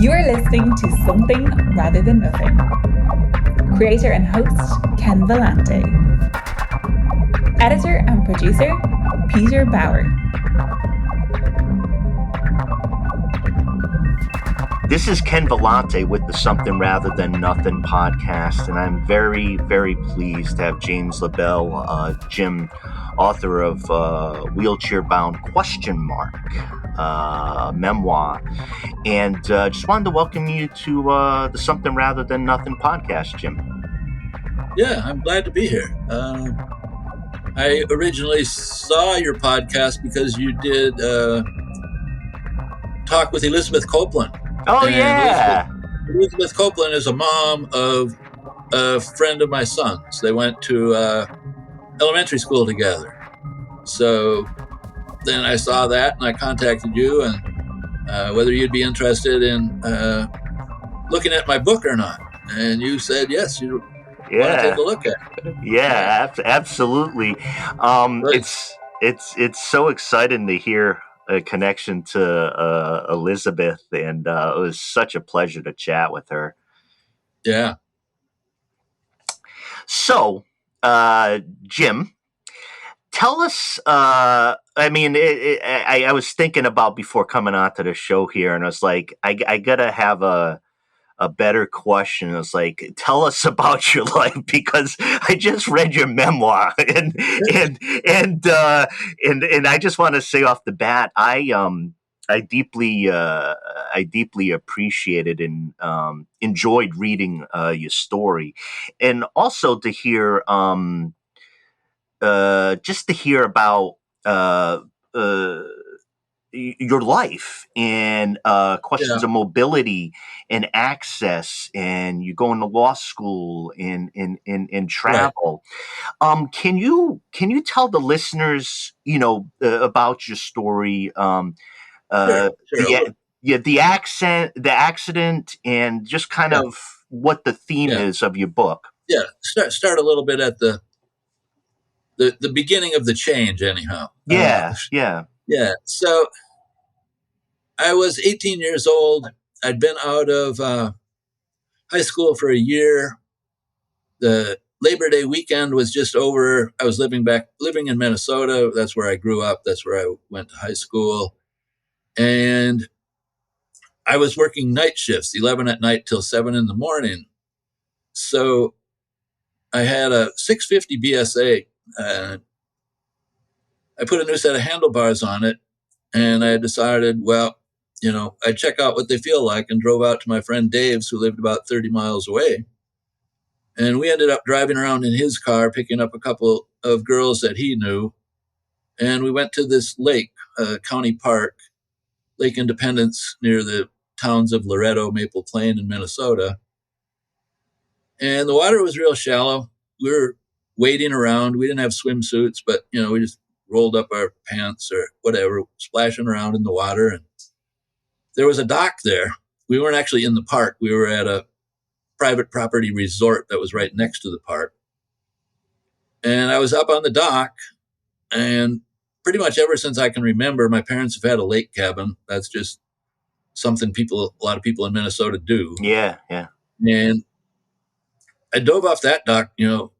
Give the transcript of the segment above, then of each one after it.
You are listening to Something Rather Than Nothing. Creator and host, Ken Volante. Editor and producer, Peter Bauer. This is Ken Volante with the Something Rather Than Nothing podcast, and I'm very, very pleased to have James LaBelle, Jim, author of Wheelchair Bound ? Memoir, and just wanted to welcome you to the Something Rather Than Nothing podcast, Jim. Yeah, I'm glad to be here. I originally saw your podcast because you did talk with Elizabeth Copeland. Oh, and yeah. Elizabeth Copeland is a mom of a friend of my son's. They went to elementary school together. So then I saw that and I contacted you and whether you'd be interested in looking at my book or not. And you said, yes, you want to take a look at it. Yeah, absolutely. It's so exciting to hear a connection to Elizabeth, and it was such a pleasure to chat with her. Yeah. So, Jim, tell us, I was thinking about before coming onto the show here, and I was like, I gotta have a better question. I was like, tell us about your life, because I just read your memoir, and I just want to say off the bat, I deeply appreciated and enjoyed reading your story, and also to hear just to hear about your life and questions of mobility and access, and you go into law school and travel. Right. Can you tell the listeners, about your story? Sure. The accident, and just kind of what the theme is of your book. Yeah, start a little bit at the beginning of the change, anyhow. Yeah. So I was 18 years old. I'd been out of high school for a year. The Labor Day weekend was just over. I was living in Minnesota. That's where I grew up. That's where I went to high school. And I was working night shifts, 11 at night till 7 in the morning. So I had a 650 BSA. I put a new set of handlebars on it, and I decided, I'd check out what they feel like, and drove out to my friend Dave's, who lived about 30 miles away. And we ended up driving around in his car, picking up a couple of girls that he knew. And we went to this lake, county park, Lake Independence, near the towns of Loretto, Maple Plain, in Minnesota. And the water was real shallow. We were wading around. We didn't have swimsuits, but, we just rolled up our pants or whatever, splashing around in the water. And there was a dock there. We weren't actually in the park. We were at a private property resort that was right next to the park. And I was up on the dock, and pretty much ever since I can remember, my parents have had a lake cabin. That's just something a lot of people in Minnesota do. Yeah. And I dove off that dock,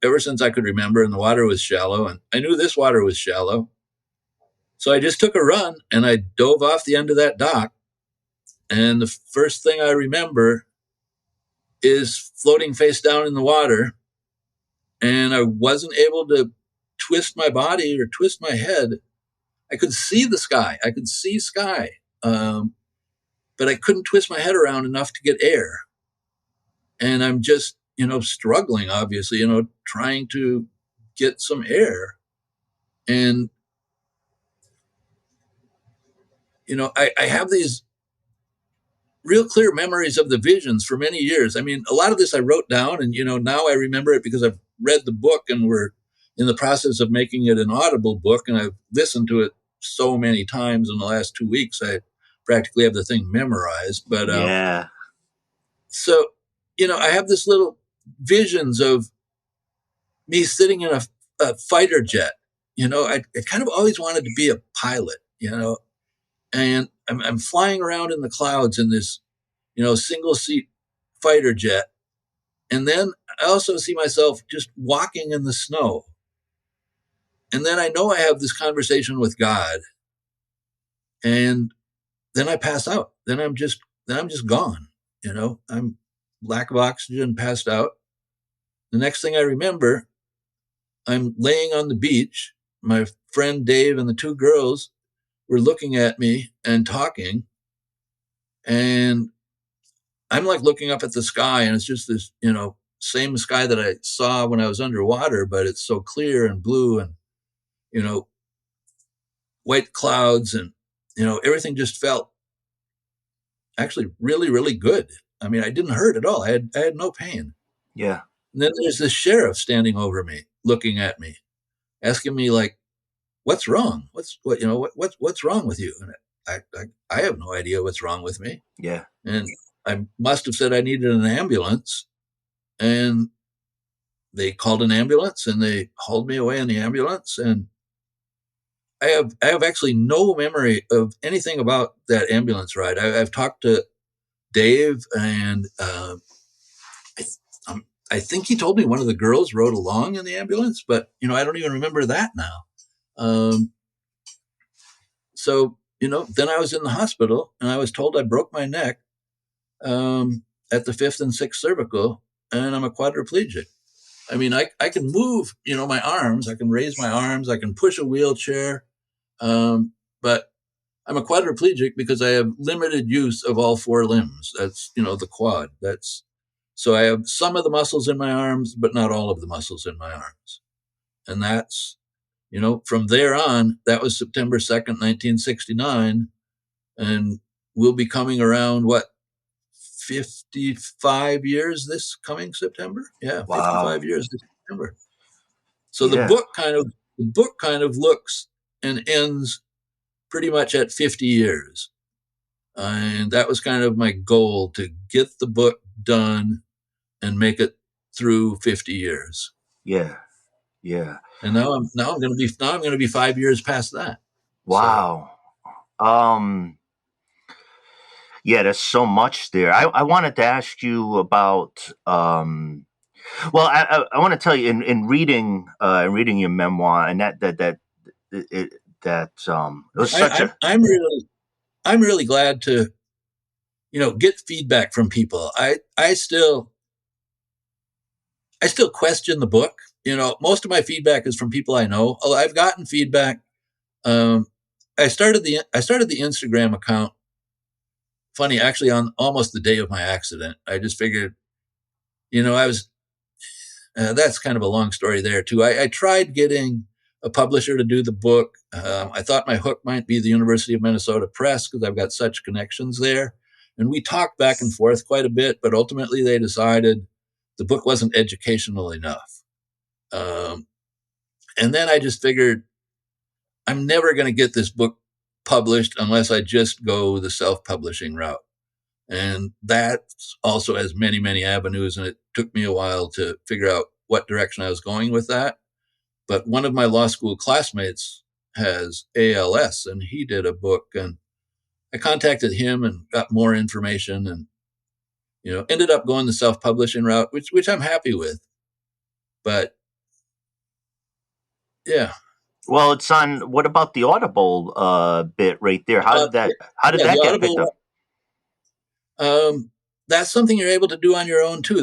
ever since I could remember, and the water was shallow, and I knew this water was shallow. So I just took a run, and I dove off the end of that dock. And the first thing I remember is floating face down in the water, and I wasn't able to twist my body or twist my head. I could see the sky. I could see sky, but I couldn't twist my head around enough to get air. And I'm just, struggling, obviously, trying to get some air. And, I have these real clear memories of the visions for many years. I mean, a lot of this I wrote down, and, now I remember it because I've read the book, and we're in the process of making it an audible book. And I've listened to it so many times in the last 2 weeks. I practically have the thing memorized, but, so, I have this little visions of me sitting in a fighter jet. I kind of always wanted to be a pilot, and I'm flying around in the clouds in this single seat fighter jet. And then I also see myself just walking in the snow. And then I know I have this conversation with God. And then I pass out. Then I'm just gone. I'm lack of oxygen, passed out. The next thing I remember, I'm laying on the beach. My friend Dave and the two girls were looking at me and talking. And I'm like looking up at the sky, and it's just this, same sky that I saw when I was underwater, but it's so clear and blue and, white clouds, and, everything just felt actually really, really good. I mean, I didn't hurt at all. I had no pain. Yeah. And then there's this sheriff standing over me, looking at me, asking me like, "What's wrong? What's wrong with you?" And I have no idea what's wrong with me. Yeah. And I must have said I needed an ambulance, and they called an ambulance and they hauled me away in the ambulance. And I have actually no memory of anything about that ambulance ride. I've talked to Dave, and I think he told me one of the girls rode along in the ambulance, but I don't even remember that now. So then I was in the hospital, and I was told I broke my neck at the 5th and 6th cervical, and I'm a quadriplegic. I mean, I can move, my arms. I can raise my arms. I can push a wheelchair. But I'm a quadriplegic because I have limited use of all 4 limbs. That's, the quad. So I have some of the muscles in my arms, but not all of the muscles in my arms. And that's, from there on, that was September 2nd, 1969. And we'll be coming around, 55 years this coming September? Yeah, Wow. 55 years this September. So the book kind of looks and ends pretty much at 50 years. And that was kind of my goal, to get the book done and make it through 50 years. Yeah. Yeah. And now I'm going to be 5 years past that. Wow. So. Yeah, there's so much there. I wanted to ask you about. Well, I want to tell you in reading your memoir, and that it was such a. I'm really glad to get feedback from people. I still question the book. Most of my feedback is from people I know. Although I've gotten feedback. I started the Instagram account. Funny, actually, on almost the day of my accident. I just figured, I was. That's kind of a long story there too. I tried getting a publisher to do the book. I thought my hook might be the University of Minnesota Press, because I've got such connections there. And we talked back and forth quite a bit, but ultimately they decided the book wasn't educational enough. And then I just figured, I'm never going to get this book published unless I just go the self-publishing route. And that also has many, many avenues. And it took me a while to figure out what direction I was going with that. But one of my law school classmates has ALS, and he did a book, and I contacted him and got more information, and, ended up going the self-publishing route, which I'm happy with. But yeah. Well, it's on. What about the Audible bit right there? How did that get picked up? That's something you're able to do on your own too.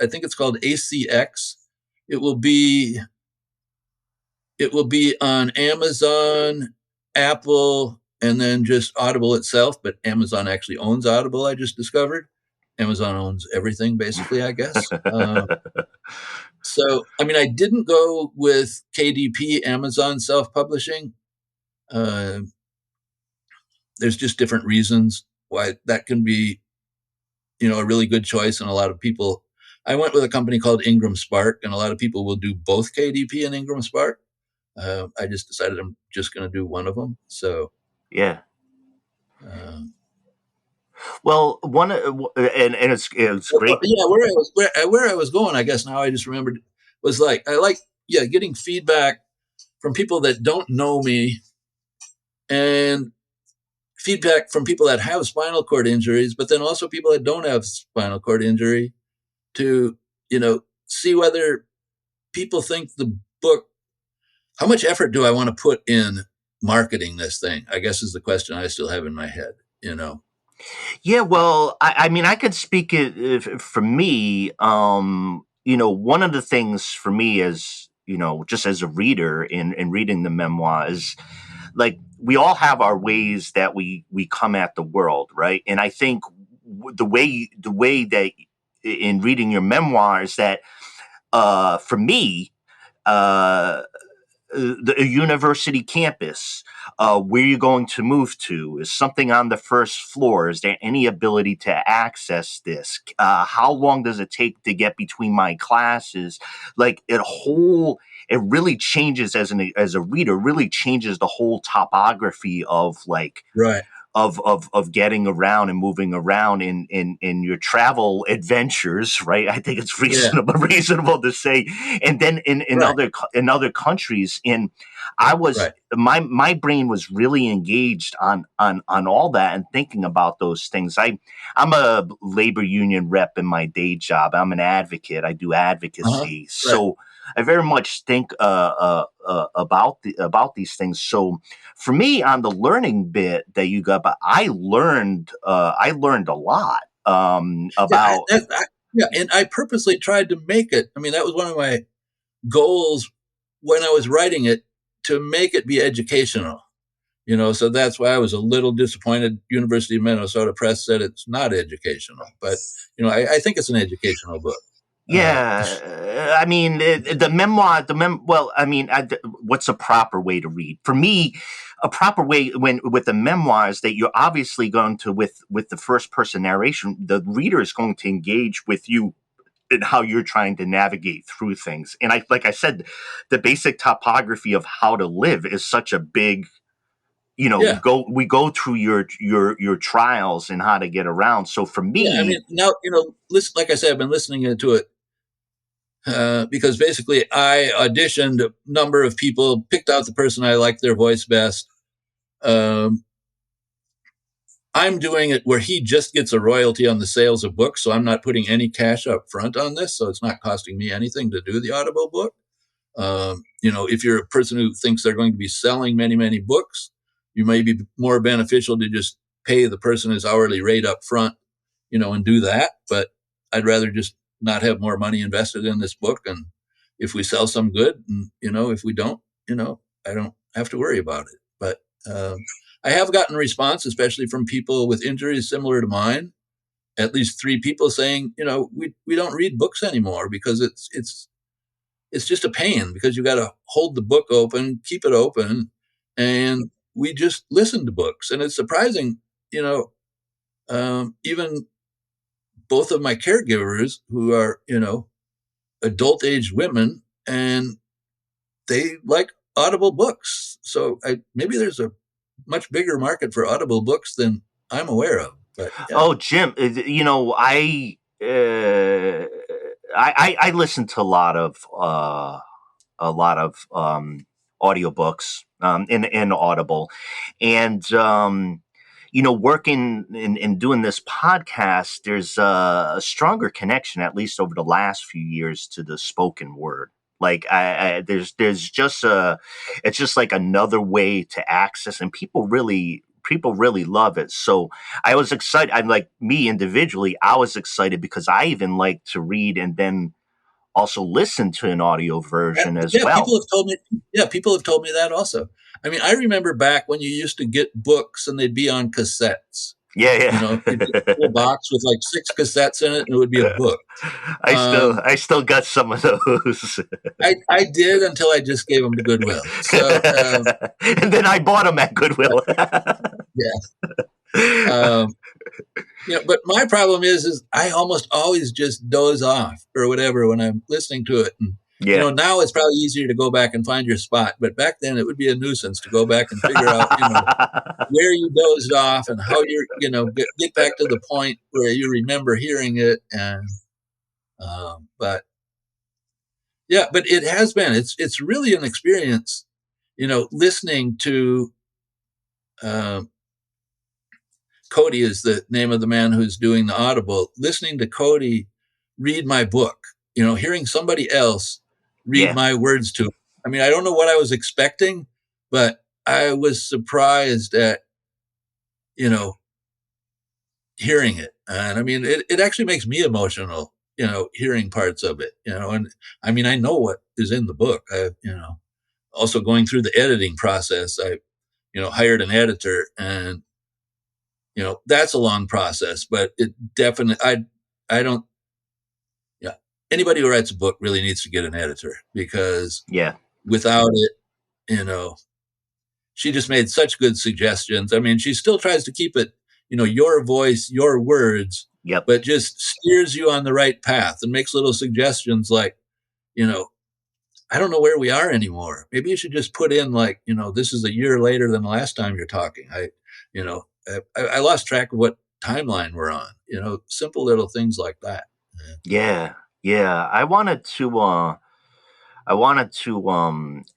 I think it's called ACX. It will be on Amazon, Apple, and then just Audible itself. But Amazon actually owns Audible, I just discovered. Amazon owns everything, basically, I guess. So, I mean, I didn't go with KDP, Amazon self-publishing. There's just different reasons why that can be, a really good choice. And a lot of people, I went with a company called Ingram Spark, and a lot of people will do both KDP and Ingram Spark. I just decided I'm just going to do one of them. So, yeah. Well, one and it's great. Yeah, where I was going, I guess now I just remembered, was getting feedback from people that don't know me, and feedback from people that have spinal cord injuries, but then also people that don't have spinal cord injury to, see whether people think the book, how much effort do I want to put in marketing this thing, I guess is the question I still have in my head, Yeah, well, I mean, I could speak it for me. One of the things for me is, just as a reader in reading the memoir is like we all have our ways that we come at the world, right? And I think the way that in reading your memoir is that for me, uh, a university campus, where you're going to move to, is something on the first floor? Is there any ability to access this? How long does it take to get between my classes? Like it really changes as a reader, really changes the whole topography of like right. Of getting around and moving around in your travel adventures, right? I think it's reasonable to say. And then in other countries, and I was my brain was really engaged on all that and thinking about those things. I'm a labor union rep in my day job. I'm an advocate. I do advocacy. So I very much think about these things. So for me, on the learning bit that you got, but I learned a lot about. And I purposely tried to make it. I mean, that was one of my goals when I was writing it, to make it be educational. So that's why I was a little disappointed. University of Minnesota Press said it's not educational, but I think it's an educational book. Yeah, I mean the memoir. Well, I mean, what's a proper way to read? For me, a proper way with the memoirs that you're obviously going to with the first person narration, the reader is going to engage with you and how you're trying to navigate through things. And like I said, the basic topography of how to live is such a big. We go through your trials and how to get around. So for me, I mean, now listen. Like I said, I've been listening to it. Because basically I auditioned a number of people, picked out the person I liked their voice best. I'm doing it where he just gets a royalty on the sales of books. So I'm not putting any cash up front on this. So it's not costing me anything to do the Audible book. If you're a person who thinks they're going to be selling many, many books, you may be more beneficial to just pay the person his hourly rate up front, and do that. But I'd rather just not have more money invested in this book. And if we sell some good, and, if we don't, I don't have to worry about it. But I have gotten response, especially from people with injuries similar to mine, at least 3 people saying, we don't read books anymore because it's just a pain, because you got to hold the book open, keep it open, and we just listen to books. And it's surprising, even both of my caregivers who are, adult aged women, and they like Audible books. So maybe there's a much bigger market for Audible books than I'm aware of. But Oh, Jim, I listen to a lot of audiobooks in Audible, and working in doing this podcast, there's a stronger connection, at least over the last few years, to the spoken word. Like there's just it's just like another way to access, and people really love it. So I was excited. I'm like, me individually, I was excited because I even like to read and then also listen to an audio version as well. People have told me that also. I mean, I remember back when you used to get books and they'd be on cassettes. Yeah. It'd be a little box with like 6 cassettes in it, and it would be a book. I still got some of those. I did, until I just gave them to Goodwill. So, and then I bought them at Goodwill. But my problem is I almost always just doze off or whatever when I'm listening to it. And, now it's probably easier to go back and find your spot. But back then it would be a nuisance to go back and figure out, where you dozed off and how you're, get back to the point where you remember hearing it. And, but it has been, it's really an experience, listening to, Cody is the name of the man who's doing the Audible, listening to Cody read my book, hearing somebody else read my words to him. I mean, I don't know what I was expecting, but I was surprised at, hearing it. And I mean, it actually makes me emotional, hearing parts of it, and I mean, I know what is in the book. Also going through the editing process, I, hired an editor, and, that's a long process, but it definitely, I don't, yeah, anybody who writes a book really needs to get an editor, because without it, she just made such good suggestions. I mean, she still tries to keep it, your voice, your words, but just steers you on the right path and makes little suggestions like, I don't know where we are anymore. Maybe you should just put in like, this is a year later than the last time you're talking. I lost track of what timeline we're on, simple little things like that. Yeah. I wanted to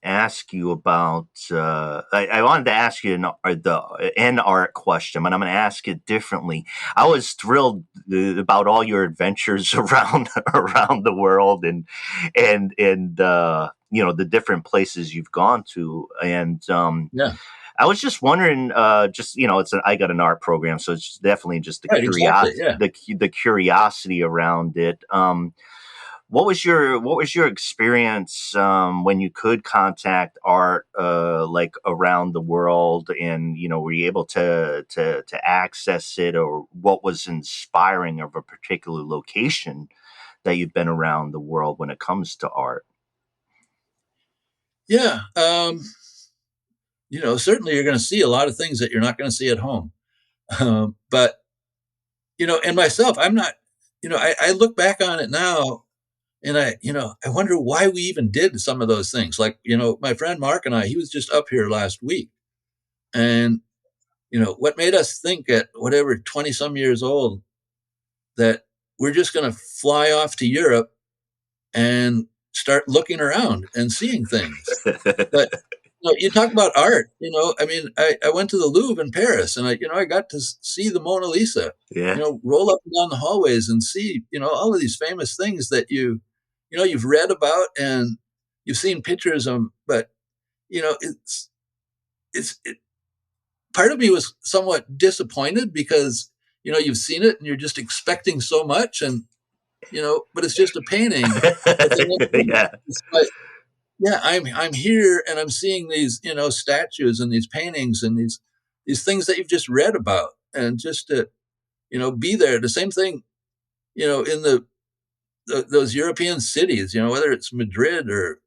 ask you about. I wanted to ask you an art question, but I'm going to ask it differently. I was thrilled about all your adventures around the world, and the different places you've gone to, and I was just wondering, I got an art program, so it's definitely just the curiosity, the curiosity around it. What was your experience when you could contact art like around the world, and were you able to access it, or what was inspiring of a particular location that you've been around the world when it comes to art? Yeah, certainly you're going to see a lot of things that you're not going to see at home, but and myself, I'm not. I look back on it now. And I wonder why we even did some of those things. Like, my friend Mark and he was just up here last week. And, what made us think at whatever, 20 some years old, that we're just going to fly off to Europe and start looking around and seeing things. But, you talk about art, I mean, I went to the Louvre in Paris, and I got to see the Mona Lisa, roll up and down the hallways and see, all of these famous things that you've read about and you've seen pictures of them, but it part of me was somewhat disappointed because, you've seen it and you're just expecting so much, and, but it's just a painting. But then it's like, I'm here and I'm seeing these, statues and these paintings and these things that you've just read about, and just to, be there. The same thing, in those European cities, whether it's Madrid or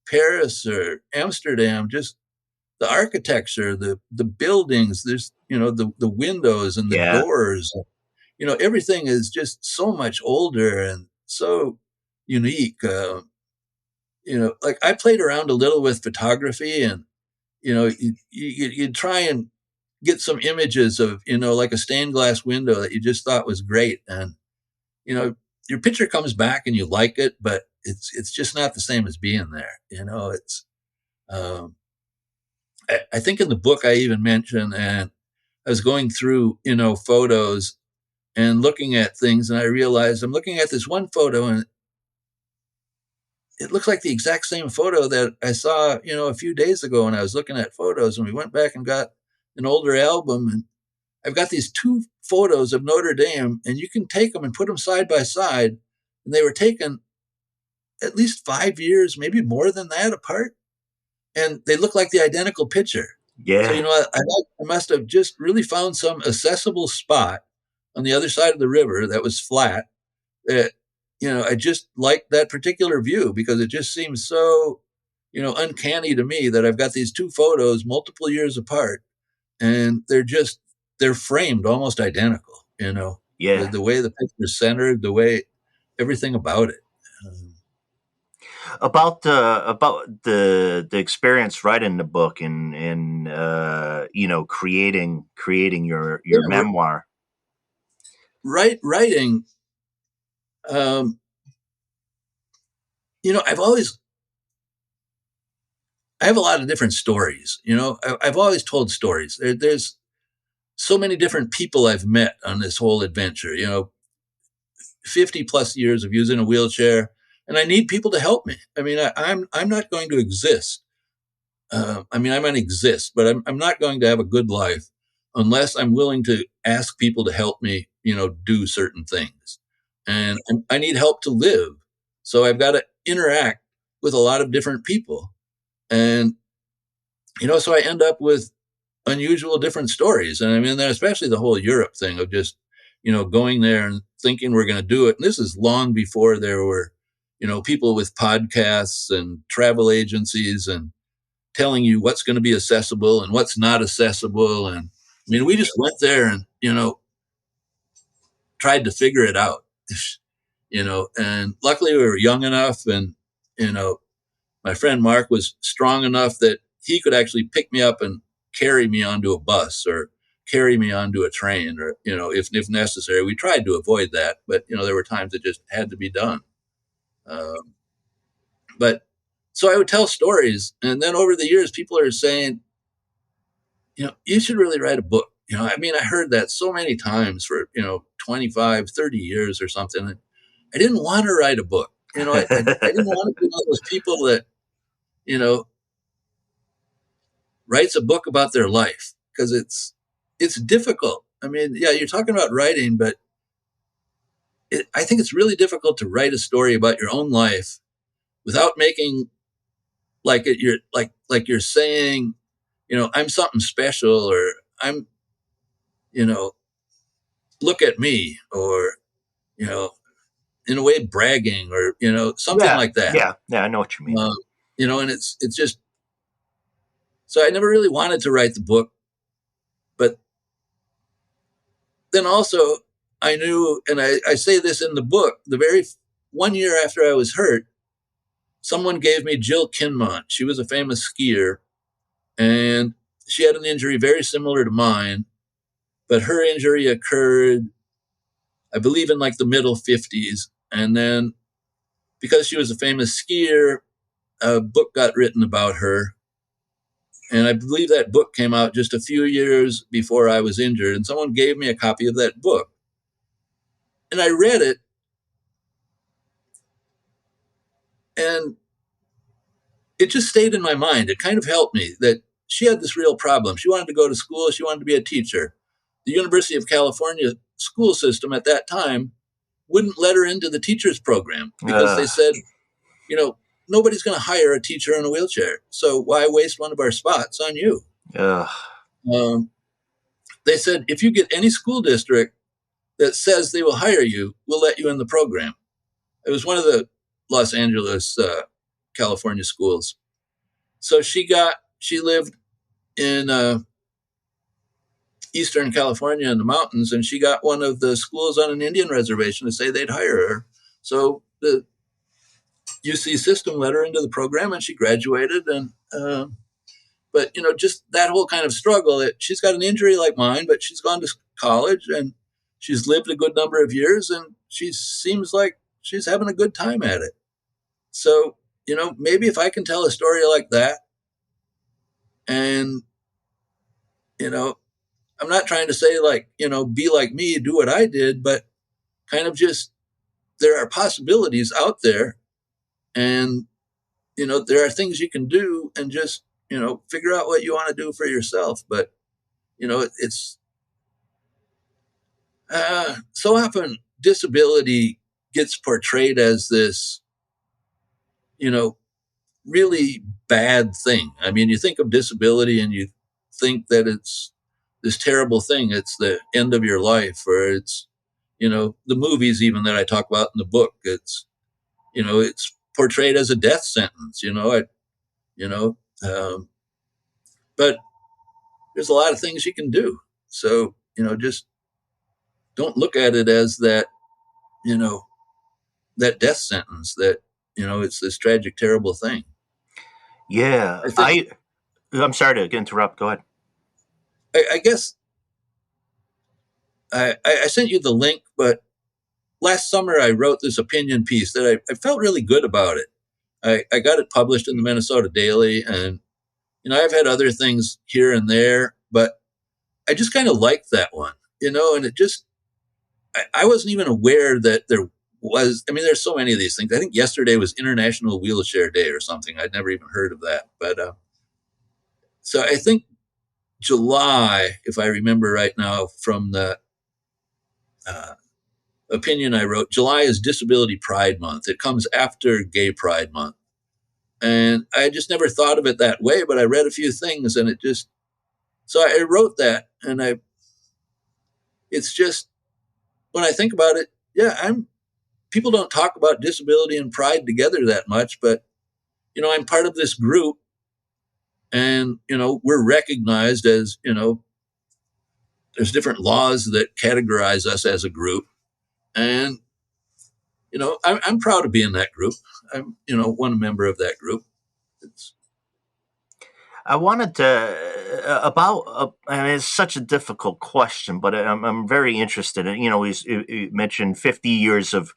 Paris or Amsterdam, just the architecture, the buildings, there's, the windows and the doors, everything is just so much older and so unique. Like I played around a little with photography, and, you try and get some images of, like a stained glass window that you just thought was great. And, your picture comes back and you like it, but it's just not the same as being there. It's, I think in the book I even mentioned, and I was going through, photos and looking at things, and I realized I'm looking at this one photo and it looks like the exact same photo that I saw, a few days ago when I was looking at photos, and we went back and got an older album, and I've got these two photos of Notre Dame, and you can take them and put them side by side, and they were taken at least 5 years, maybe more than that apart, and they look like the identical picture. Yeah. So, I must have just really found some accessible spot on the other side of the river that was flat, that, I just liked that particular view because it just seems so, uncanny to me that I've got these two photos multiple years apart, and they're framed almost identical, the way the picture's centered, the way everything about it. About the experience writing the book, and creating your memoir. Writing, I have a lot of different stories. I've always told stories. so many different people I've met on this whole adventure, 50 plus years of using a wheelchair, and I need people to help me. I mean, I'm not going to exist. I might exist, but I'm not going to have a good life unless I'm willing to ask people to help me, do certain things. And I need help to live. So I've got to interact with a lot of different people. And, so I end up with unusual different stories. And then especially the whole Europe thing of just, going there and thinking we're going to do it. And this is long before there were, people with podcasts and travel agencies and telling you what's going to be accessible and what's not accessible. And we just went there and, tried to figure it out, and luckily we were young enough and, my friend Mark was strong enough that he could actually pick me up and carry me onto a bus or carry me onto a train or, if necessary. We tried to avoid that, but, there were times it just had to be done. But so I would tell stories. And then over the years, people are saying, you should really write a book. I heard that so many times for, 25, 30 years or something. And I didn't want to write a book. I didn't want to be one of those people that, writes a book about their life because it's difficult. You're talking about writing, but I think it's really difficult to write a story about your own life without making you're saying, I'm something special or I'm, look at me or, in a way bragging or, something like that. Yeah. I know what you mean. And it's just, so I never really wanted to write the book, but then also I knew, and I say this in the book, the very 1 year after I was hurt, someone gave me Jill Kinmont. She was a famous skier and she had an injury very similar to mine, but her injury occurred, I believe, in the middle 50s. And then because she was a famous skier, a book got written about her. And I believe that book came out just a few years before I was injured. And someone gave me a copy of that book. And I read it. And it just stayed in my mind. It kind of helped me that she had this real problem. She wanted to go to school. She wanted to be a teacher. The University of California school system at that time wouldn't let her into the teacher's program because they said, nobody's going to hire a teacher in a wheelchair. So why waste one of our spots on you? They said, if you get any school district that says they will hire you, we'll let you in the program. It was one of the Los Angeles, California schools. So she lived in Eastern California in the mountains, and she got one of the schools on an Indian reservation to say they'd hire her. So the UC system let her into the program and she graduated. And, but, just that whole kind of struggle that she's got an injury like mine, but she's gone to college and she's lived a good number of years and she seems like she's having a good time at it. So, maybe if I can tell a story like that and, I'm not trying to say be like me, do what I did, but kind of just, there are possibilities out there and, there are things you can do and just, figure out what you want to do for yourself. But, it's so often disability gets portrayed as this, really bad thing. You think of disability and you think that it's this terrible thing. It's the end of your life, or it's, the movies even that I talk about in the book. It's, it's portrayed as a death sentence, but there's a lot of things you can do. So, just don't look at it as that, that death sentence that, it's this tragic, terrible thing. Yeah. I'm sorry to interrupt. Go ahead. I guess I sent you the link, but last summer I wrote this opinion piece that I felt really good about it. I got it published in the Minnesota Daily, and I've had other things here and there, but I just kind of liked that one, and it just, I wasn't even aware that there was, there's so many of these things. I think yesterday was International Wheelchair Day or something. I'd never even heard of that. But so I think July, if I remember right now from the opinion I wrote, July is Disability Pride Month. It comes after Gay Pride Month. And I just never thought of it that way, but I read a few things and so I wrote that. And it's just, when I think about it, people don't talk about disability and pride together that much, but, I'm part of this group and, we're recognized as, there's different laws that categorize us as a group. And, I'm proud to be in that group. I'm, one member of that group. I wanted to it's such a difficult question, but I'm very interested in. You mentioned 50 years of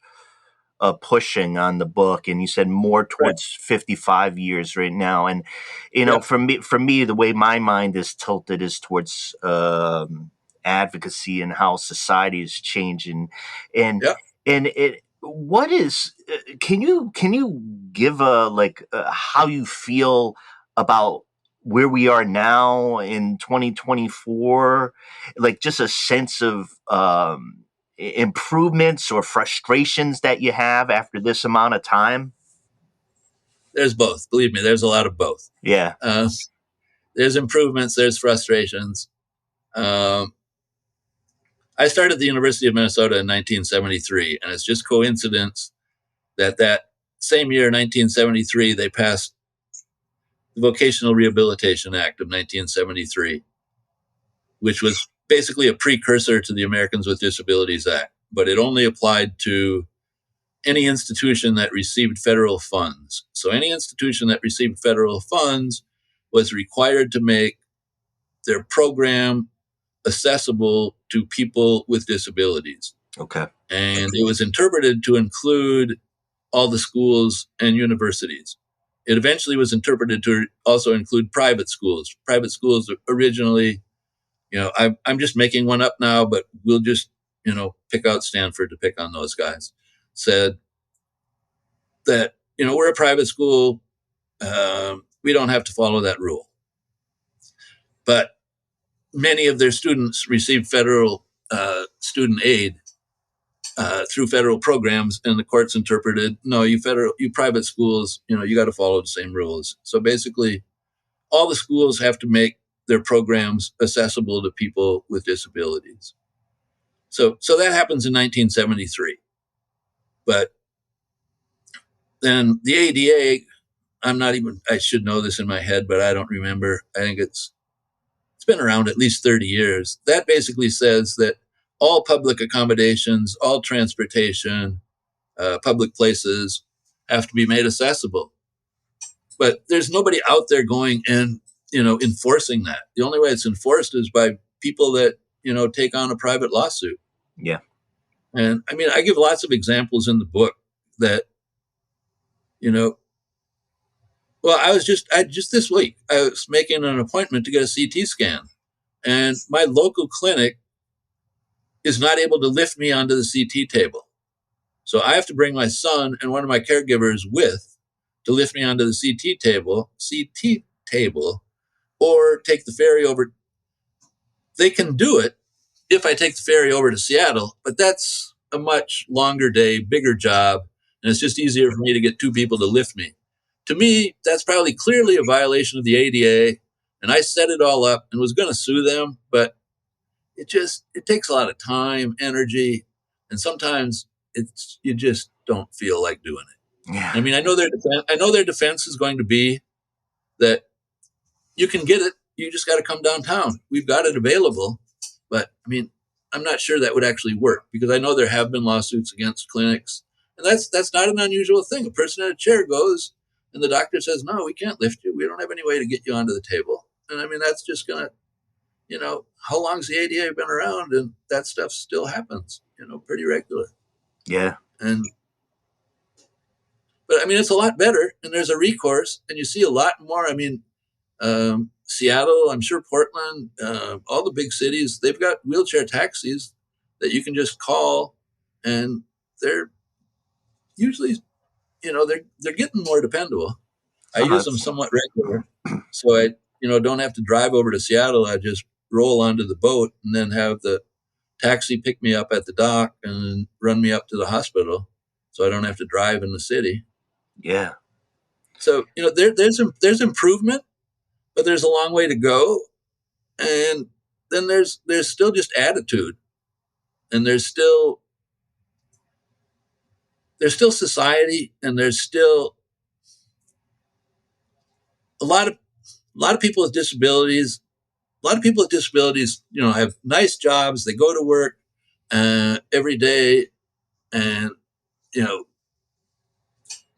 pushing on the book, and you said more towards 55 years right now. And for me, the way my mind is tilted is towards advocacy and how society is changing, and it. What is? Can you give how you feel about where we are now in 2024, like just a sense of improvements or frustrations that you have after this amount of time? There's both. Believe me, there's a lot of both. Yeah. There's improvements, there's frustrations. I started at the University of Minnesota in 1973, and it's just coincidence that same year, 1973, they passed the Vocational Rehabilitation Act of 1973, which was basically a precursor to the Americans with Disabilities Act, but it only applied to any institution that received federal funds. So any institution that received federal funds was required to make their program accessible to people with disabilities. Okay. And it was interpreted to include all the schools and universities. It eventually was interpreted to also include private schools. Private schools originally, I'm just making one up now, but we'll just, pick out Stanford to pick on those guys, said that, we're a private school. We don't have to follow that rule. But many of their students received federal student aid through federal programs, and the courts interpreted, no, you private schools, you got to follow the same rules. So basically, all the schools have to make their programs accessible to people with disabilities. So that happens in 1973. But then the ADA, I should know this in my head, but I don't remember. I think it's been around at least 30 years. That basically says that all public accommodations, all transportation, public places have to be made accessible. But there's nobody out there going and, enforcing that. The only way it's enforced is by people that, take on a private lawsuit. Yeah. And I give lots of examples in the book that, well, just this week, I was making an appointment to get a CT scan, and my local clinic is not able to lift me onto the CT table. So I have to bring my son and one of my caregivers with to lift me onto the CT table, or take the ferry over. They can do it if I take the ferry over to Seattle, but that's a much longer day, bigger job, and it's just easier for me to get two people to lift me. To me, that's probably clearly a violation of the ADA, and I set it all up and was going to sue them, but it takes a lot of time, energy, and sometimes you just don't feel like doing it. Yeah. I know their defense is going to be that you can get it, you just got to come downtown. We've got it available, but I'm not sure that would actually work, because I know there have been lawsuits against clinics, and that's not an unusual thing. A person in a chair goes, and the doctor says, "No, we can't lift you. We don't have any way to get you onto the table." And that's just gonna, how long's the ADA been around? And that stuff still happens, pretty regular. Yeah. But it's a lot better, and there's a recourse, and you see a lot more. Seattle, I'm sure Portland, all the big cities, they've got wheelchair taxis that you can just call, and they're usually, they're getting more dependable. I use them somewhat regular, so I, don't have to drive over to Seattle. I just roll onto the boat and then have the taxi pick me up at the dock and run me up to the hospital, so I don't have to drive in the city. Yeah. So there's improvement, but there's a long way to go, and then there's still just attitude, and there's still society, and there's still a lot of people with disabilities. A lot of people with disabilities, have nice jobs. They go to work every day, and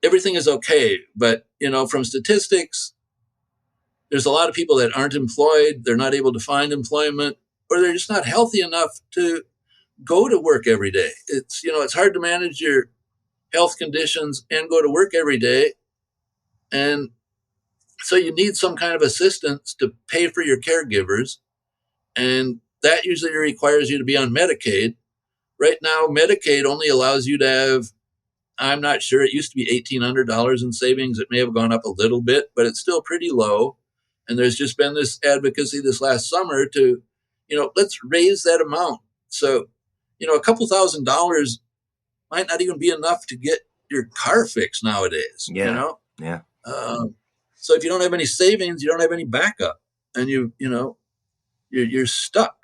everything is okay. But from statistics, there's a lot of people that aren't employed. They're not able to find employment, or they're just not healthy enough to go to work every day. It's hard to manage your health conditions and go to work every day. And so you need some kind of assistance to pay for your caregivers. And that usually requires you to be on Medicaid. Right now, Medicaid only allows you to have, I'm not sure, it used to be $1,800 in savings. It may have gone up a little bit, but it's still pretty low. And there's just been this advocacy this last summer to, let's raise that amount. So, a couple $1,000s might not even be enough to get your car fixed nowadays. Yeah. Yeah. So if you don't have any savings, you don't have any backup, and you're stuck.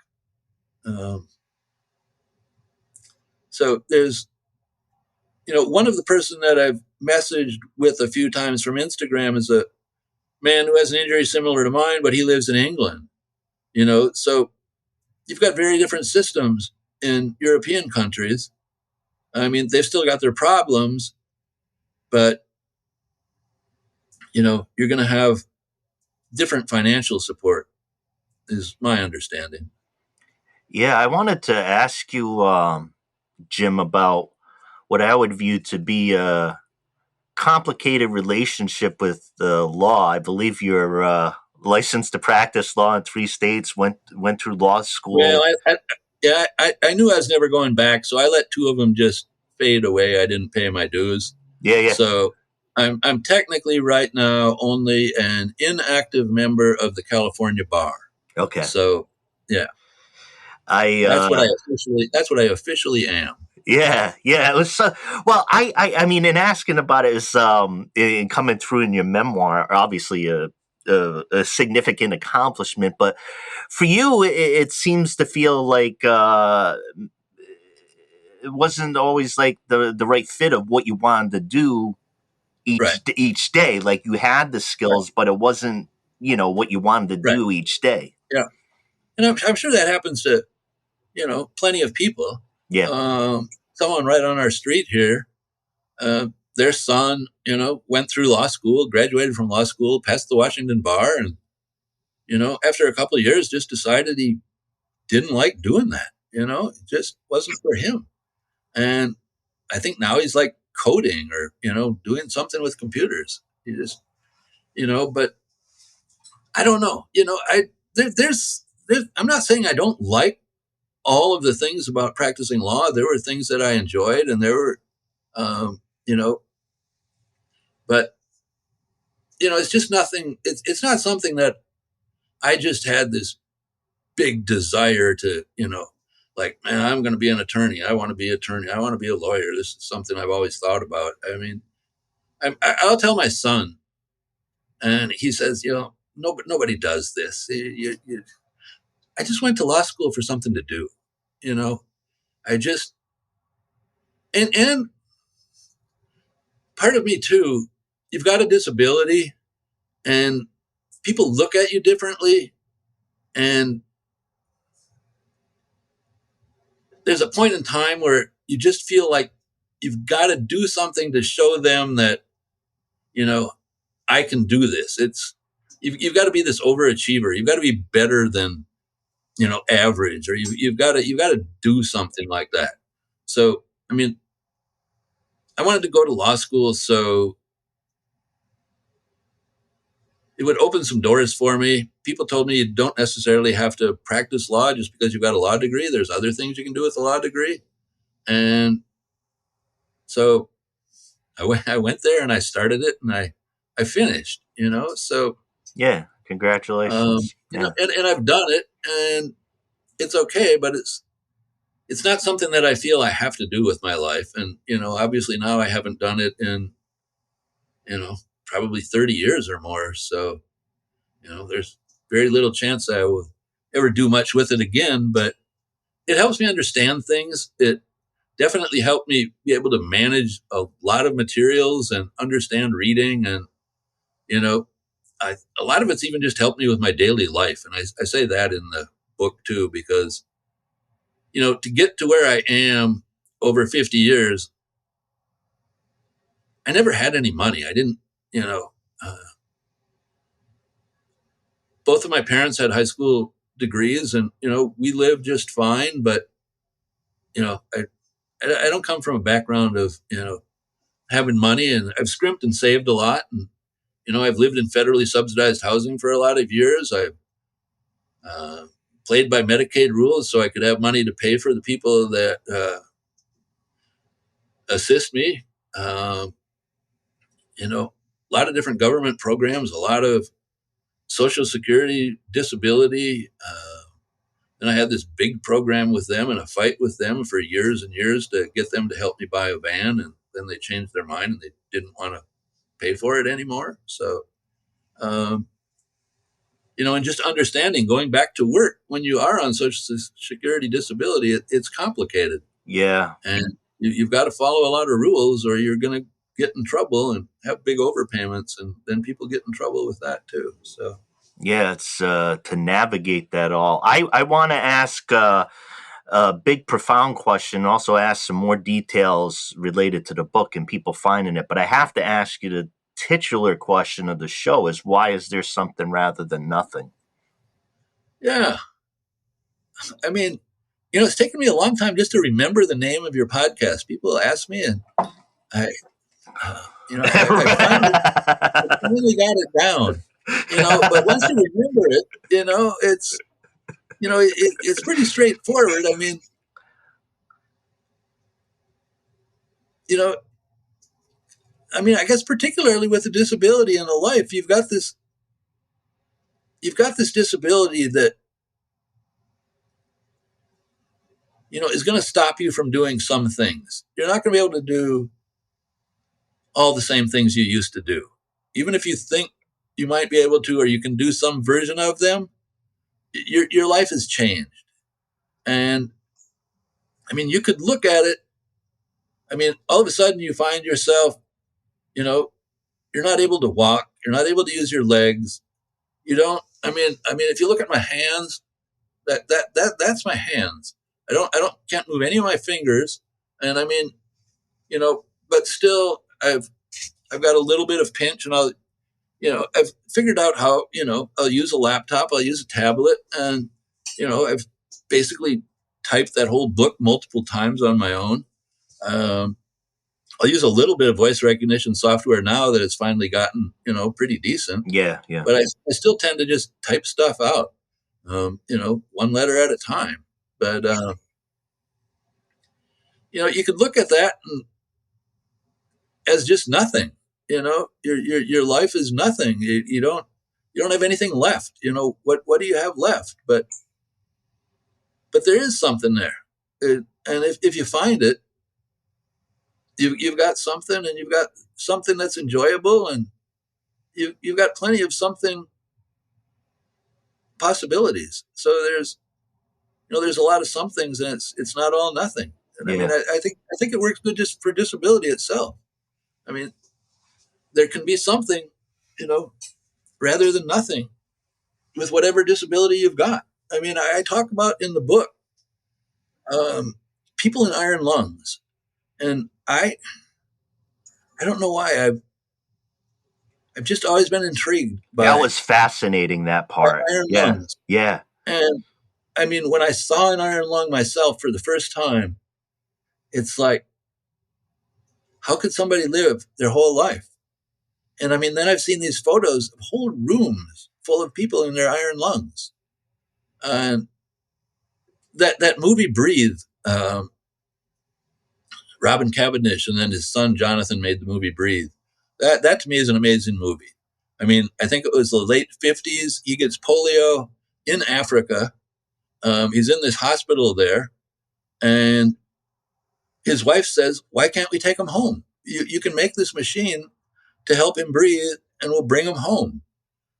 So there's, one of the person that I've messaged with a few times from Instagram is a man who has an injury similar to mine, but he lives in England. So you've got very different systems in European countries. I mean, they've still got their problems, but you're going to have different financial support, is my understanding. Yeah, I wanted to ask you, Jim, about what I would view to be a complicated relationship with the law. I believe you're licensed to practice law in 3 states, went through law school. Well, I knew I was never going back, so I let 2 of them just fade away. I didn't pay my dues. Yeah. So I'm technically right now only an inactive member of the California bar. Okay. So yeah, that's what I officially am. Yeah. It was well. I mean, in asking about it is in coming through in your memoir, obviously a significant accomplishment. But for you, it seems to feel like it wasn't always like the right fit of what you wanted to do each day. Like you had the skills, but it wasn't what you wanted to do each day. Yeah, and I'm sure that happens to plenty of people. Yeah. Someone right on our street here, their son, went through law school, graduated from law school, passed the Washington bar, and after a couple of years, just decided he didn't like doing that. It just wasn't for him. And I think now he's like coding or doing something with computers. He just but I don't know. There's I'm not saying I don't like all of the things about practicing law. There were things that I enjoyed, and there were but it's just nothing. It's not something that I just had this big desire to like, man, I'm going to be an attorney. I want to be an attorney. I want to be a lawyer. This is something I've always thought about. I mean, I'll tell my son, and he says, nobody does this. I just went to law school for something to do. I just and part of me too. You've got a disability, and people look at you differently, and there's a point in time where you just feel like you've got to do something to show them that, I can do this. You've got to be this overachiever. You've got to be better than, average, or you've got to do something like that. So, I mean, I wanted to go to law school. So, it would open some doors for me. People told me you don't necessarily have to practice law just because you've got a law degree. There's other things you can do with a law degree. And so I went there and I started it and I finished, so. Yeah. Congratulations. And I've done it and it's okay, but it's not something that I feel I have to do with my life. And, obviously now I haven't done it in, probably 30 years or more. So, there's very little chance I will ever do much with it again, but it helps me understand things. It definitely helped me be able to manage a lot of materials and understand reading. And, a lot of it's even just helped me with my daily life. And I say that in the book too, because, to get to where I am over 50 years, I never had any money. I didn't, both of my parents had high school degrees and, we lived just fine, but, I don't come from a background of, having money, and I've scrimped and saved a lot. And, I've lived in federally subsidized housing for a lot of years. I've played by Medicaid rules so I could have money to pay for the people that assist me. A lot of different government programs, a lot of Social Security, disability. And I had this big program with them and a fight with them for years and years to get them to help me buy a van. And then they changed their mind and they didn't want to pay for it anymore. So, and just understanding going back to work when you are on Social Security disability, it's complicated. Yeah. And you've got to follow a lot of rules or you're going to get in trouble and have big overpayments. And then people get in trouble with that too. So. Yeah, it's to navigate that all. I want to ask a big, profound question, also ask some more details related to the book and people finding it. But I have to ask you the titular question of the show is, why is there something rather than nothing? Yeah. I mean, it's taken me a long time just to remember the name of your podcast. People ask me and I finally got it down. But once you remember it, it's pretty straightforward. I mean, I guess particularly with a disability in a life, you've got this disability that, is going to stop you from doing some things. You're not going to be able to do all the same things you used to do. Even if you think you might be able to, or you can do some version of them, your life has changed. And you could look at it. All of a sudden you find yourself, you're not able to walk. You're not able to use your legs. You don't, if you look at my hands, that's my hands. Can't move any of my fingers. And but still I've got a little bit of pinch and I've figured out how, I'll use a laptop, I'll use a tablet, and, I've basically typed that whole book multiple times on my own. I'll use a little bit of voice recognition software now that it's finally gotten, pretty decent. Yeah. But I still tend to just type stuff out, one letter at a time. But, you could look at that as just nothing. Your life is nothing. You don't have anything left. What do you have left? But there is something there. And if you find it, you've got something, and you've got something that's enjoyable, and you've got plenty of something possibilities. So there's a lot of some things, and it's not all nothing. And Yeah. I think it works good just for disability itself. There can be something, rather than nothing with whatever disability you've got. I talk about in the book, people in iron lungs, and I don't know why I've just always been intrigued by That was fascinating, that part. iron Yeah. lungs. Yeah. And when I saw an iron lung myself for the first time, it's like, how could somebody live their whole life And I mean, then I've seen these photos of whole rooms full of people in their iron lungs. And that movie Breathe, Robin Cavendish and then his son Jonathan made the movie Breathe. That to me is an amazing movie. I mean, I think it was the late 50s. He gets polio in Africa. He's in this hospital there, and his wife says, "Why can't we take him home? You can make this machine to help him breathe, and we'll bring him home."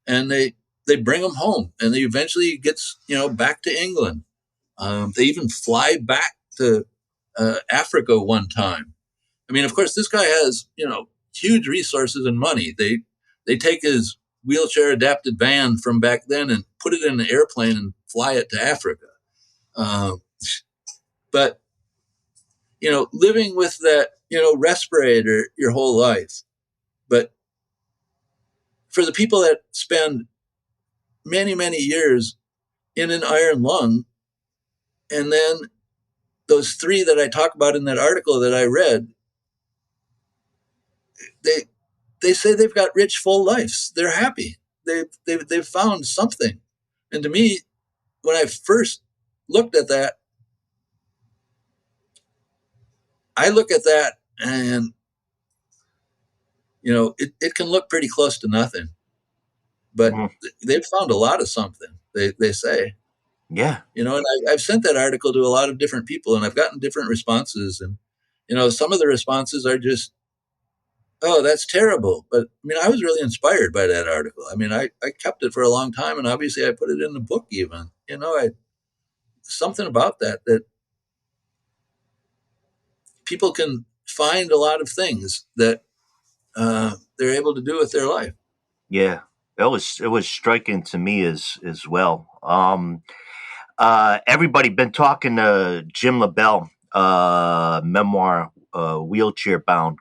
And they bring him home, and he eventually gets back to England. They even fly back to Africa one time. I mean, of course, this guy has huge resources and money. They take his wheelchair adapted van from back then and put it in an airplane and fly it to Africa. But living with that respirator your whole life. But for the people that spend many, many years in an iron lung, and then those 3 that I talk about in that article that I read, they say they've got rich, full lives. They're happy. They've found something. And to me, when I first looked at that, I look at that and it can look pretty close to nothing, but they've found a lot of something. They say, Yeah. and I've sent that article to a lot of different people, and I've gotten different responses. And some of the responses are just, "Oh, that's terrible." But I mean, I was really inspired by that article. I mean, I kept it for a long time, and obviously I put it in the book even. Something about that people can find a lot of things that they're able to do with their life. Yeah. It was striking to me as well. Everybody been talking to Jim LaBelle, memoir, wheelchair bound ?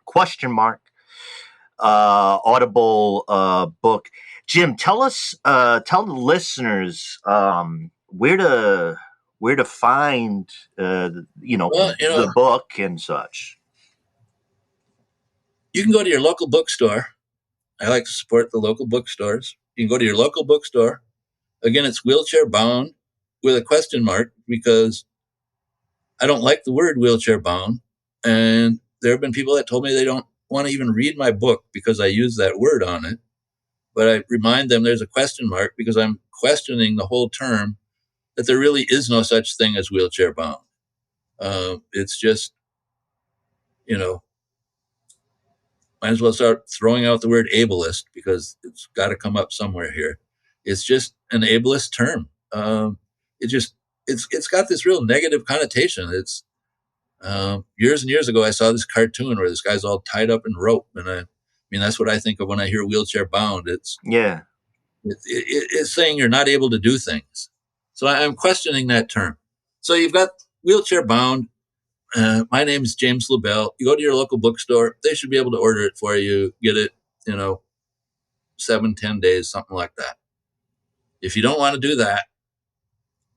Audible book. Jim, tell the listeners where to find the book and such. You can go to your local bookstore. I like to support the local bookstores. You can go to your local bookstore. Again, it's wheelchair bound with a question mark because I don't like the word wheelchair bound. And there have been people that told me they don't want to even read my book because I use that word on it. But I remind them there's a question mark because I'm questioning the whole term, that there really is no such thing as wheelchair bound. It's just, might as well start throwing out the word ableist because it's got to come up somewhere here. It's just an ableist term. It's got this real negative connotation. It's years and years ago, I saw this cartoon where this guy's all tied up in rope, and I mean that's what I think of when I hear wheelchair bound. It's saying you're not able to do things. So I'm questioning that term. So you've got wheelchair bound. My name is James LaBelle. You go to your local bookstore, they should be able to order it for you, get it, 7-10 days, something like that. If you don't want to do that,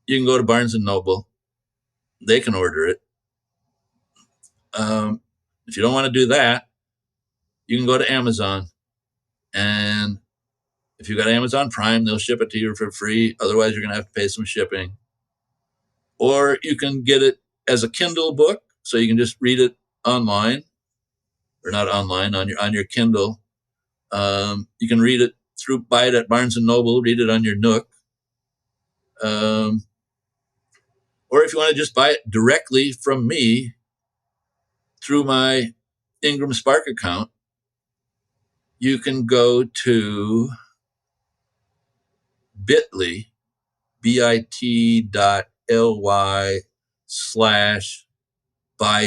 you can go to Barnes & Noble. They can order it. If you don't want to do that, you can go to Amazon. And if you've got Amazon Prime, they'll ship it to you for free. Otherwise, you're going to have to pay some shipping. Or you can get it as a Kindle book, so you can just read it online, or not online, on your Kindle. You can read it buy it at Barnes & Noble, read it on your Nook. Or if you want to just buy it directly from me through my Ingram Spark account, you can go to bit.ly, bit.ly/buy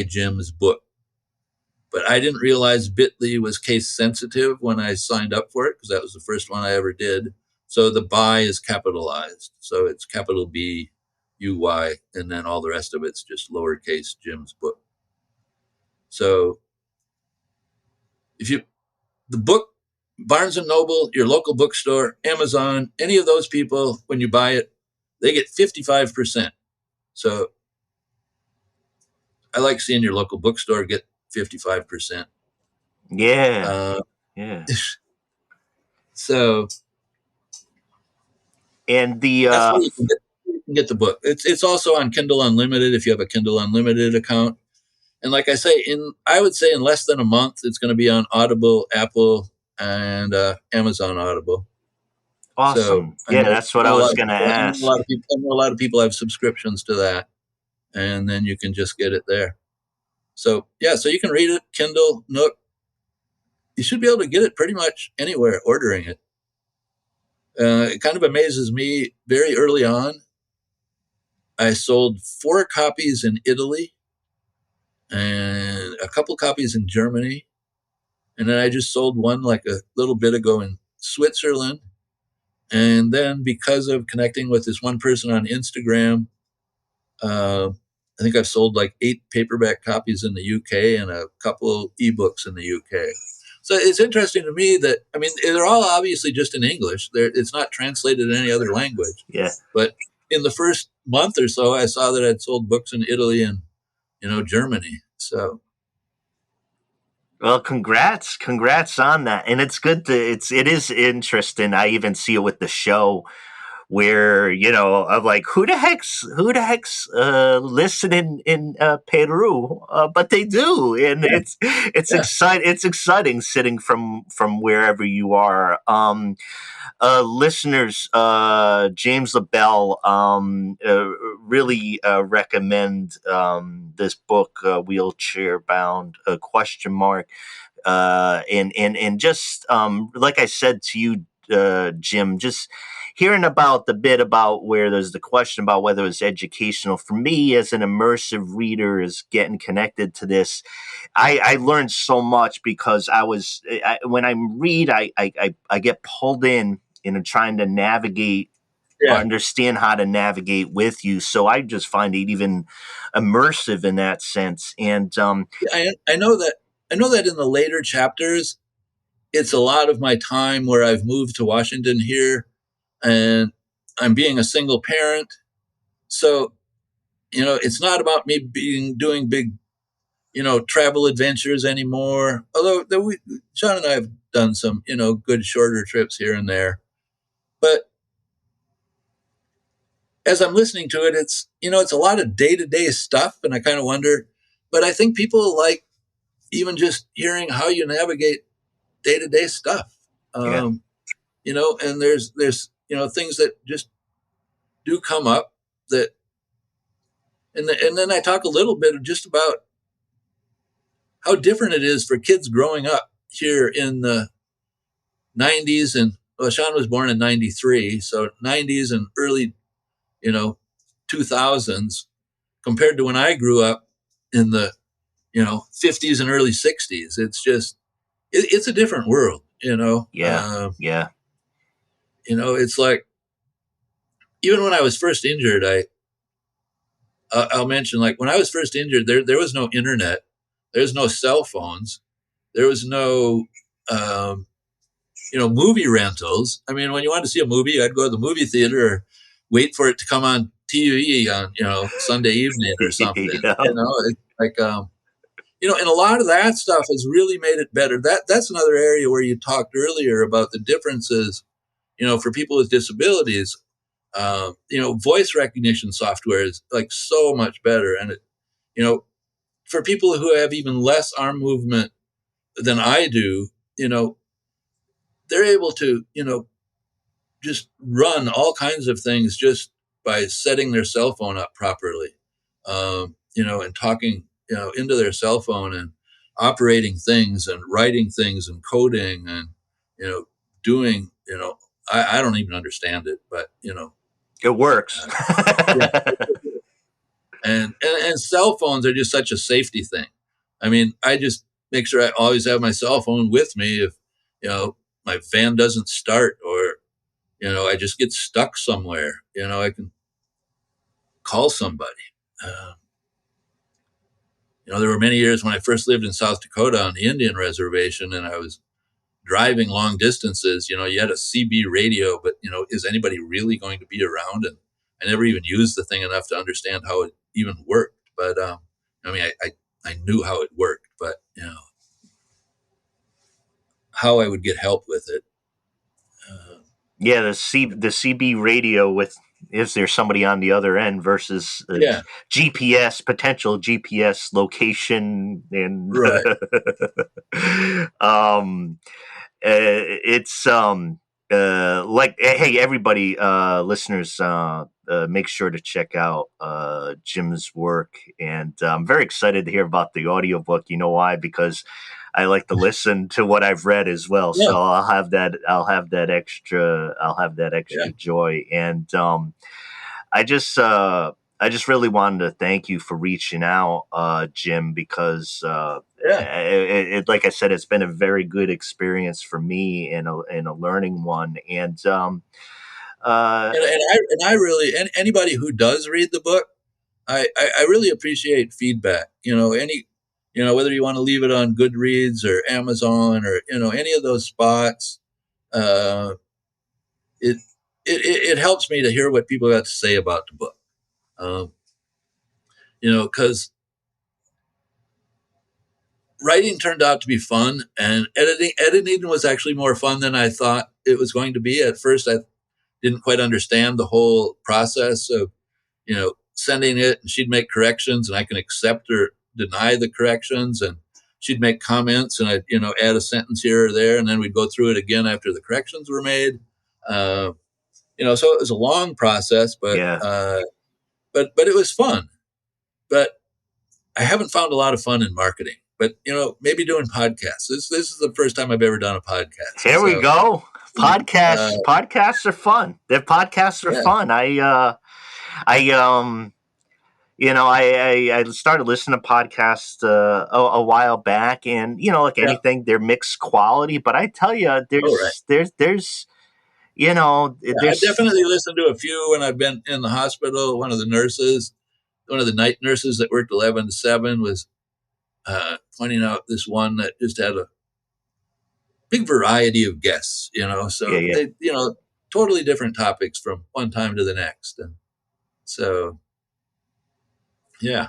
Jim's book. But I didn't realize bit.ly was case sensitive when I signed up for it because that was the first one I ever did. So the buy is capitalized. So it's capital B-U-Y, and then all the rest of it's just lowercase Jim's book. So the book, Barnes & Noble, your local bookstore, Amazon, any of those people, when you buy it, they get 55%. So I like seeing your local bookstore get 55%. Yeah. Yeah. So, and that's where you can get the book. It's also on Kindle Unlimited if you have a Kindle Unlimited account. And like I say, I would say in less than a month, it's going to be on Audible, Apple, and Amazon Audible. awesome. So That's what I was going to I ask. know a lot of people have subscriptions to that, and then you can just get it there. So so you can read it, Kindle, Nook. You should be able to get it pretty much anywhere ordering it. It kind of amazes me. Very early on, I sold 4 copies in Italy and a couple copies in Germany. And then I just sold one like a little bit ago in Switzerland. And then because of connecting with this one person on Instagram, I think I've sold like 8 paperback copies in the UK and a couple ebooks in the UK. So it's interesting to me that, I mean, they're all obviously just in English. It's not translated in any other language. Yeah. But in the first month or so, I saw that I'd sold books in Italy and, Germany. So. Well, congrats on that. And it's good it is interesting. I even see it with the show where, I'm like, who the heck's listening in Peru? But they do. And it's exciting sitting from wherever you are. Listeners, James LaBelle, really recommend this book, Wheelchair Bound, ? And just like I said to you, Jim, just hearing about the bit about where there's the question about whether it's educational. For me, as an immersive reader, is getting connected to this. I learned so much because when I read, I get pulled in trying to navigate, understand how to navigate with you. So I just find it even immersive in that sense. And I know that in the later chapters, it's a lot of my time where I've moved to Washington here and I'm being a single parent. So, it's not about me doing big, travel adventures anymore. Although Sean and I have done some, good shorter trips here and there. But as I'm listening to it, it's a lot of day-to-day stuff. And I kind of wonder, but I think people like even just hearing how you navigate day-to-day stuff. And there's things that just do come up that, and then I talk a little bit just about how different it is for kids growing up here in the 90s. And Sean was born in 93. So 90s and early, 2000s compared to when I grew up in the, 50s and early 60s. It's just, it's a different world, It's like, even when I was first injured, I'll mention, like, when I was first injured, there was no internet, there's no cell phones, there was no, movie rentals. I mean, when you wanted to see a movie, I'd go to the movie theater or wait for it to come on TV on, Sunday evening or something. It's like, and a lot of that stuff has really made it better. That's another area where you talked earlier about the differences, for people with disabilities. Voice recognition software is like so much better. And, for people who have even less arm movement than I do, they're able to, just run all kinds of things just by setting their cell phone up properly, and talking, into their cell phone and operating things and writing things and coding and, doing, I don't even understand it, but, it works. And cell phones are just such a safety thing. I mean, I just make sure I always have my cell phone with me if, my van doesn't start or, I just get stuck somewhere, I can call somebody. There were many years when I first lived in South Dakota on the Indian reservation and I was driving long distances. You had a CB radio, but, is anybody really going to be around? And I never even used the thing enough to understand how it even worked. But, I knew how it worked, but, how I would get help with it. Yeah, the CB radio with, is there somebody on the other end versus Yeah. GPS, potential GPS location, and Right. it's like, hey, everybody, listeners, make sure to check out Jim's work, and I'm very excited to hear about the audiobook. You know why? Because I like to listen to what I've read as well. Yeah. So I'll have that extra joy. And I just really wanted to thank you for reaching out, Jim, because like I said, it's been a very good experience for me, and a learning one. And and I really, and anybody who does read the book, I really appreciate feedback. Whether you want to leave it on Goodreads or Amazon or any of those spots, uh, it helps me to hear what people got to say about the book. Because writing turned out to be fun, and editing was actually more fun than I thought it was going to be. At first, I didn't quite understand the whole process of sending it, and she'd make corrections, and I can accept or deny the corrections, and she'd make comments, and I'd add a sentence here or there, and then we'd go through it again after the corrections were made. So it was a long process, but but it was fun. But I haven't found a lot of fun in marketing. But maybe doing podcasts. This is the first time I've ever done a podcast. Here we go. Podcasts are fun. Their podcasts are fun. I started listening to podcasts a while back, and like anything, they're mixed quality. But I tell you, there's I've definitely listened to a few when I've been in the hospital. One of the night nurses that worked 11 to 7 was pointing out this one that just had a big variety of guests. They, totally different topics from one time to the next, and so. Yeah.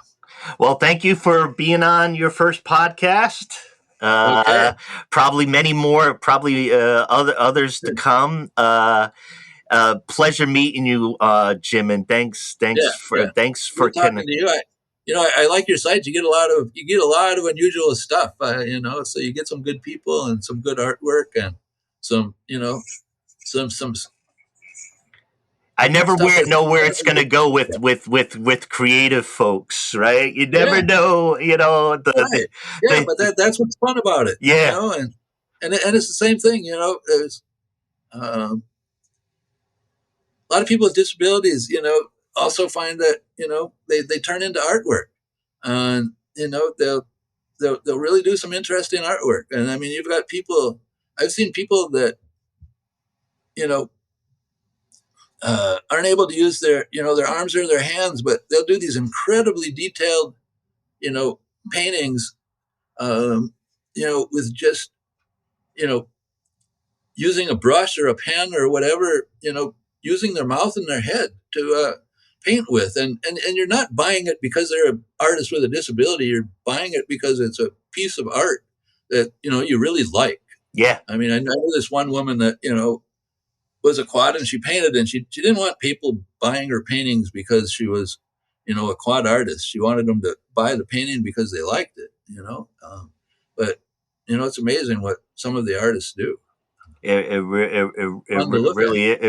Well, thank you for being on your first podcast. Okay. Probably many more, others to come. Pleasure meeting you, Jim, and thanks for talking to you. I like your site. You get a lot of unusual stuff. So you get some good people and some good artwork and some some. I never know where it's going to go with creative folks, right? You never know, but that's what's fun about it. Yeah. And it's the same thing, there's a lot of people with disabilities, also find that, they turn into artwork, and, they'll really do some interesting artwork. And I mean, you've got people, I've seen people that, aren't able to use their arms or their hands, but they'll do these incredibly detailed, paintings, with just, using a brush or a pen or whatever, using their mouth and their head to paint with. And you're not buying it because they're an artist with a disability. You're buying it because it's a piece of art that, you really like. Yeah. I mean, I know this one woman that, was a quad, and she painted, and she didn't want people buying her paintings because she was, a quad artist. She wanted them to buy the painting because they liked it, but it's amazing what some of the artists do. It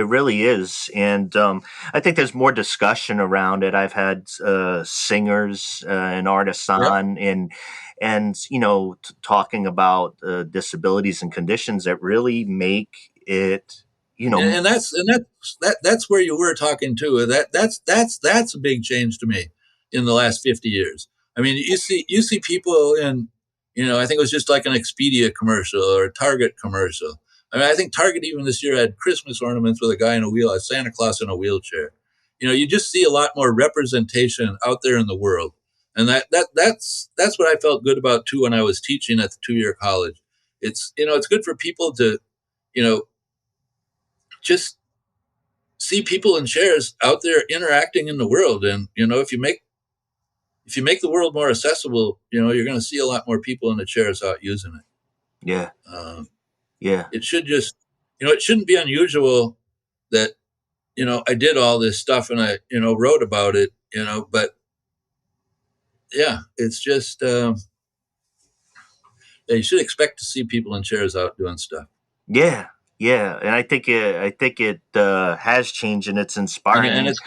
really is, and I think there's more discussion around it. I've had singers and artists on, and talking about disabilities and conditions that really make it. And that's where you were talking too. That's a big change to me in the last 50 years. I mean, you see people in, I think it was just like an Expedia commercial or a Target commercial. I mean, I think Target even this year had Christmas ornaments with a guy in a wheel, a Santa Claus in a wheelchair. You just see a lot more representation out there in the world, and that's what I felt good about too when I was teaching at the 2-year college. It's it's good for people to just see people in chairs out there interacting in the world. And, if you make the world more accessible, you're going to see a lot more people in the chairs out using it. Yeah. It should just, it shouldn't be unusual that, I did all this stuff and I, wrote about it, but yeah, it's just, you should expect to see people in chairs out doing stuff. Yeah, and I think it has changed, and it's inspiring. And it's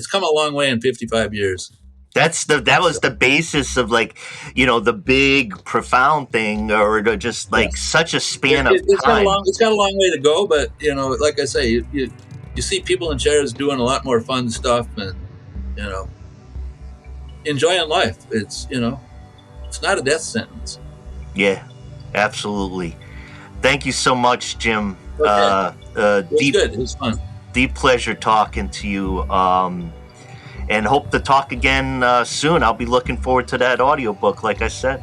come a long way in 55 years. That was the basis of the big profound thing, or just such a span of time. It's got a long way to go, but like I say, you see people in chairs doing a lot more fun stuff, and enjoying life. It's it's not a death sentence. Yeah, absolutely. Thank you so much, Jim. Okay. It was good. It was fun. Deep pleasure talking to you. And hope to talk again soon. I'll be looking forward to that audiobook, like I said.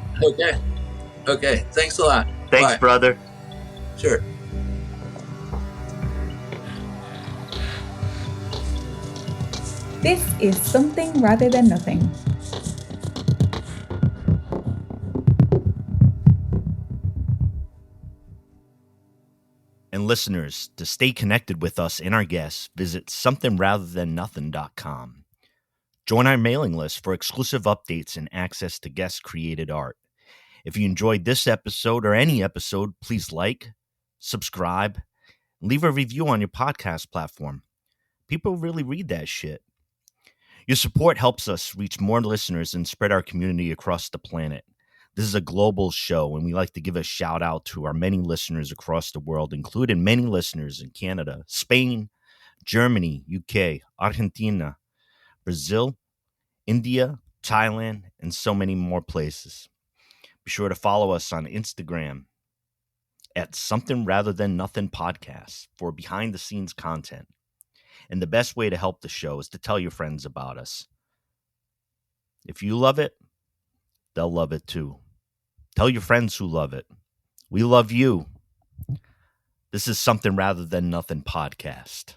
Okay. Thanks a lot. Thanks, Bye. brother. Sure. This is Something Rather Than Nothing. And listeners, to stay connected with us and our guests, visit somethingratherthannothing.com. Join our mailing list for exclusive updates and access to guest-created art. If you enjoyed this episode or any episode, please like, subscribe, and leave a review on your podcast platform. People really read that shit. Your support helps us reach more listeners and spread our community across the planet. This is a global show, and we like to give a shout out to our many listeners across the world, including many listeners in Canada, Spain, Germany, UK, Argentina, Brazil, India, Thailand, and so many more places. Be sure to follow us on Instagram at Something Rather Than Nothing Podcast for behind-the-scenes content. And the best way to help the show is to tell your friends about us. If you love it, they'll love it too. Tell your friends who love it. We love you. This is Something Rather Than Nothing Podcast.